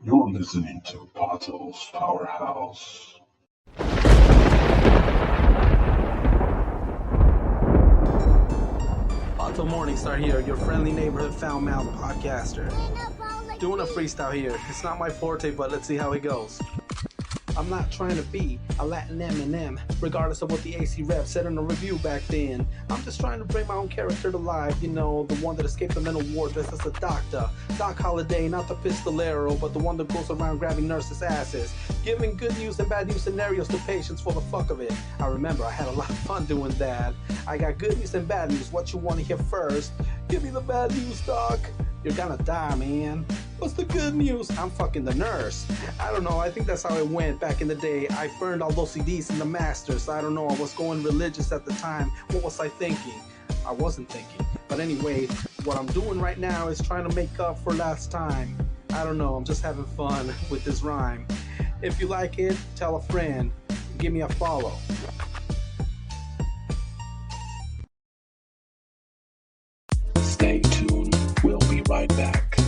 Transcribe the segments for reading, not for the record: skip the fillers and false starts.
You're listening to Pato's Powerhouse. Pato Morningstar here, your friendly neighborhood foul mouth podcaster. Doing a freestyle here. It's not my forte, but let's see how it goes. I'm not trying to be a Latin Eminem, regardless of what the AC rep said in a review back then. I'm just trying to bring my own character to life, the one that escaped the mental ward dressed as a doctor. Doc Holliday, not the pistolero, but the one that goes around grabbing nurses' asses, giving good news and bad news scenarios to patients for the fuck of it. I remember I had a lot of fun doing that. I got good news and bad news. What you want to hear first? Give me the bad news, Doc. You're gonna die, man. What's the good news? I'm fucking the nurse. I don't know, I think that's how it went back in the day. I burned all those CDs in the masters. I don't know, I was going religious at the time. What was I thinking? I wasn't thinking. But anyway, what I'm doing right now is trying to make up for last time. I don't know, I'm just having fun with this rhyme. If you like it, tell a friend. Give me a follow. Stay tuned. We'll be right back.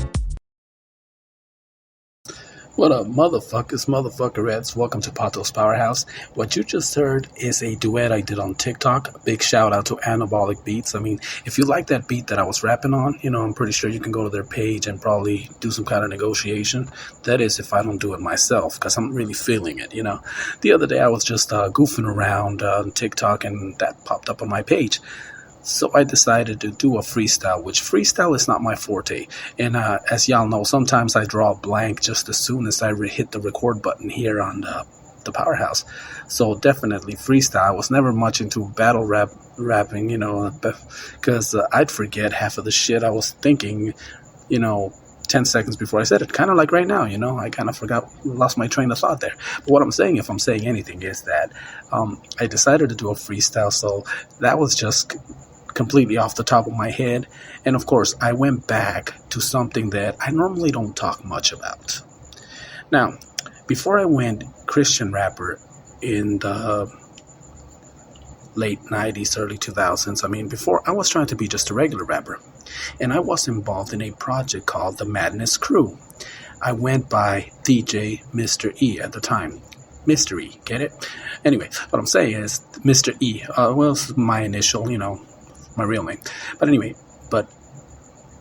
What up, motherfuckerettes? Welcome to Pato's Powerhouse. What you just heard is a duet I did on TikTok. A big shout out to Anabolic Beats. I mean, if you like that beat that I was rapping on, I'm pretty sure you can go to their page and probably do some kind of negotiation. That is, if I don't do it myself, because I'm really feeling it, The other day I was just goofing around on TikTok and that popped up on my page. So I decided to do a freestyle, which freestyle is not my forte. And as y'all know, sometimes I draw a blank just as soon as I hit the record button here on the Powerhouse. So definitely freestyle. I was never much into battle rapping, because I'd forget half of the shit I was thinking, 10 seconds before I said it. Kind of like right now, I kind of lost my train of thought there. But what I'm saying, if I'm saying anything, is that I decided to do a freestyle. So that was just completely off the top of my head. And of course, I went back to something that I normally don't talk much about. Now, before I went Christian rapper in the late 90s, early 2000s, before I was trying to be just a regular rapper. And I was involved in a project called the Madness Crew. I went by DJ Mr. E at the time. Mr. E, get it? Anyway, what I'm saying is Mr. E. It's my initial, my real name. But anyway,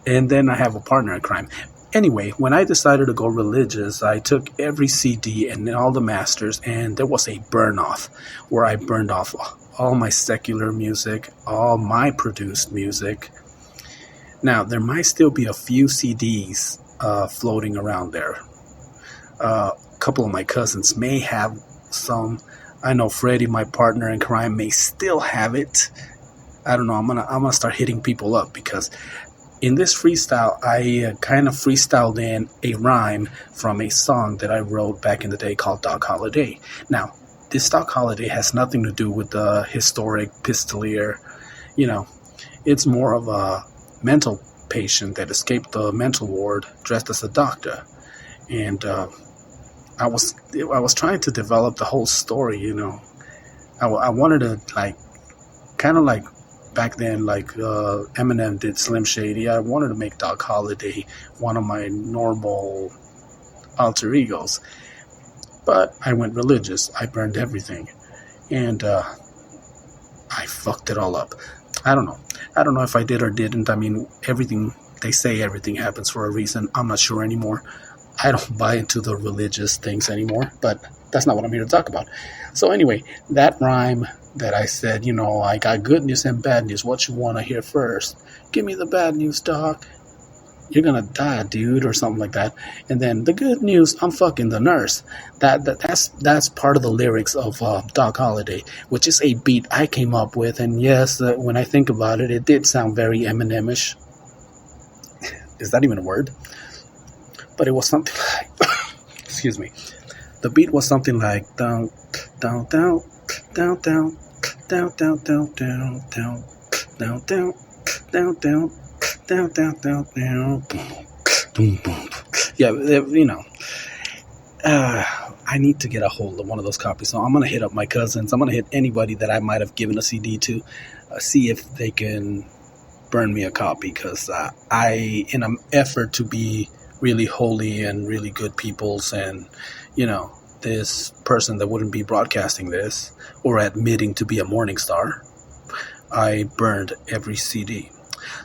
and then I have a partner in crime. Anyway, when I decided to go religious, I took every CD and all the masters, and there was a burn-off where I burned off all my secular music, all my produced music. Now, there might still be a few CDs floating around there. A couple of my cousins may have some. I know Freddie, my partner in crime, may still have it. I don't know. I'm gonna start hitting people up, because in this freestyle, I kind of freestyled in a rhyme from a song that I wrote back in the day called Doc Holliday. Now, this Doc Holliday has nothing to do with the historic pistolier. It's more of a mental patient that escaped the mental ward dressed as a doctor. And I was trying to develop the whole story. I wanted to kind of like back then, Eminem did Slim Shady. I wanted to make Doc Holliday one of my normal alter egos, but I went religious. I burned everything, and I fucked it all up. I don't know if I did or didn't. They say everything happens for a reason. I'm not sure anymore. I don't buy into the religious things anymore, but that's not what I'm here to talk about. So anyway, that rhyme that I said, I got good news and bad news. What you want to hear first? Give me the bad news, Doc. You're gonna die, dude, or something like that. And then the good news, I'm fucking the nurse. That's part of the lyrics of Doc Holliday, which is a beat I came up with. And yes, when I think about it, it did sound very Eminem-ish. Is that even a word? But it was something like, excuse me. The beat was something like down, down, down, down, down, down, down, down, down, down, down, down, down, down, down, down, down, down, boom, boom. Yeah, I need to get a hold of one of those copies. So I'm gonna hit up my cousins. I'm gonna hit anybody that I might have given a CD to, see if they can burn me a copy, because in an effort to be really holy and really good peoples, and this person that wouldn't be broadcasting this or admitting to be a morning star, I burned every CD.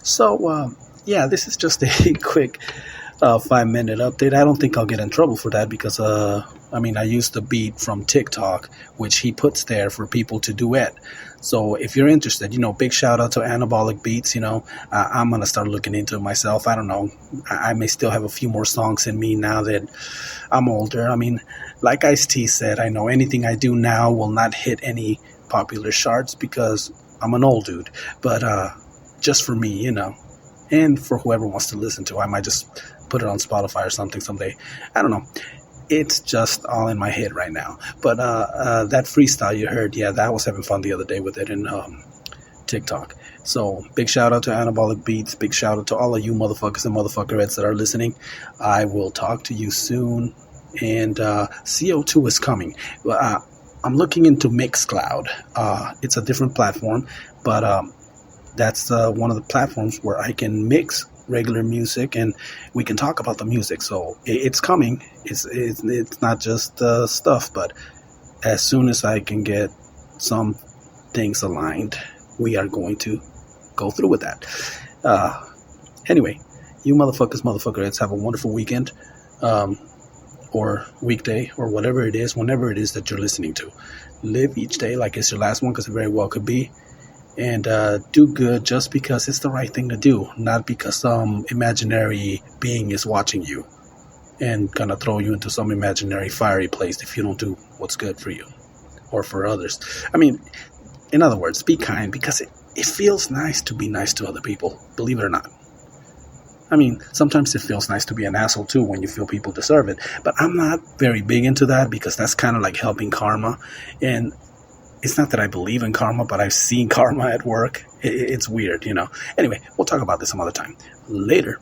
So yeah, this is just a quick 5-minute update. I don't think I'll get in trouble for that because I used the beat from TikTok, which he puts there for people to duet. So if you're interested, big shout out to Anabolic Beats. I'm gonna start looking into it myself. I don't know. I may still have a few more songs in me now that I'm older. Like Ice-T said, I know anything I do now will not hit any popular charts because I'm an old dude. But just for me, and for whoever wants to listen to, I might just put it on Spotify or something someday. I don't know. It's just all in my head right now. But that freestyle you heard, yeah, that was having fun the other day with it in TikTok. So big shout out to Anabolic Beats. Big shout out to all of you motherfuckers and motherfuckerettes that are listening. I will talk to you soon. And CO2 is coming. I'm looking into Mixcloud. It's a different platform, but that's one of the platforms where I can mix regular music and we can talk about the music. So it's coming. It's not just stuff, but as soon as I can get some things aligned, we are going to go through with that. Anyway, you motherfuckers, have a wonderful weekend, or weekday, or whatever it is, whenever it is that you're listening to. Live each day like it's your last one, because it very well could be. And do good just because it's the right thing to do, not because some imaginary being is watching you and gonna throw you into some imaginary fiery place if you don't do what's good for you or for others. In other words, be kind, because it feels nice to be nice to other people, believe it or not. Sometimes it feels nice to be an asshole too when you feel people deserve it, but I'm not very big into that because that's kind of like helping karma. And it's not that I believe in karma, but I've seen karma at work. It's weird, Anyway, we'll talk about this some other time. Later.